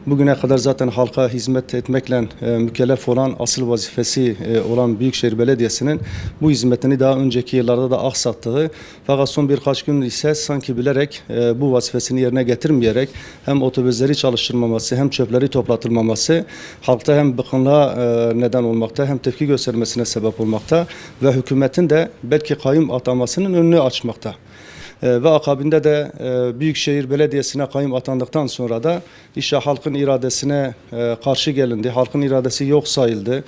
Bugüne kadar zaten halka hizmet etmekle mükellef olan, asıl vazifesi olan Büyükşehir Belediyesi'nin bu hizmetini daha önceki yıllarda da aksattığı, fakat son birkaç gün ise sanki bilerek bu vazifesini yerine getirmeyerek hem otobüsleri çalıştırmaması hem çöpleri toplatılmaması halkta hem bıkkınlığa neden olmakta hem tepki göstermesine sebep olmakta ve hükümetin de belki kayyum atamasının önünü açmakta. Ve akabinde de Büyükşehir Belediyesi'ne kayyum atandıktan sonra da işte halkın iradesine karşı gelindi, halkın iradesi yok sayıldı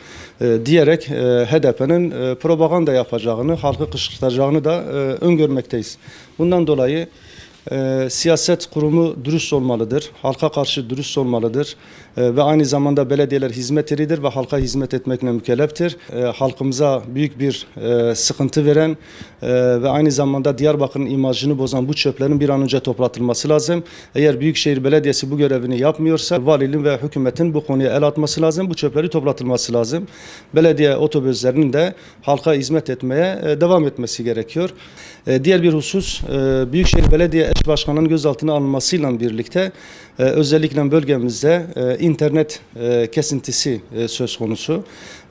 diyerek HDP'nin propaganda yapacağını, halkı kışkırtacağını da öngörmekteyiz. Bundan dolayı siyaset kurumu dürüst olmalıdır, halka karşı dürüst olmalıdır ve aynı zamanda belediyeler hizmet yeridir ve halka hizmet etmekle mükelleftir. Halkımıza büyük bir sıkıntı veren ve aynı zamanda Diyarbakır'ın imajını bozan bu çöplerin bir an önce toplatılması lazım. Eğer Büyükşehir Belediyesi bu görevini yapmıyorsa valiliğin ve hükümetin bu konuya el atması lazım, bu çöpleri toplatılması lazım. Belediye otobüslerinin de halka hizmet etmeye devam etmesi gerekiyor. Diğer bir husus, Büyükşehir Belediye Eş Başkanı'nın gözaltına alınmasıyla birlikte özellikle bölgemizde internet kesintisi söz konusu.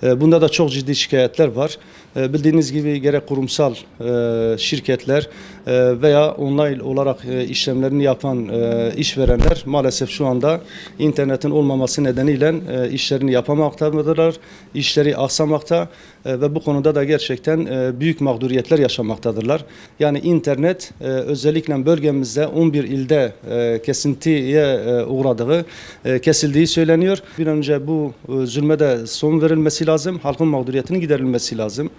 Bunda da çok ciddi şikayetler var. Bildiğiniz gibi gerek kurumsal şirketler veya online olarak işlemlerini yapan işverenler maalesef şu anda internetin olmaması nedeniyle işlerini yapamaktadırlar, işleri aksamakta ve bu konuda da gerçekten büyük mağduriyetler yaşamaktadırlar. Yani internet özellikle bölgemizde 11 ilde kesintiye uğradığı, kesildiği söyleniyor. Bir an önce bu zulme de son verilmesi lazım, halkın mağduriyetinin giderilmesi lazım.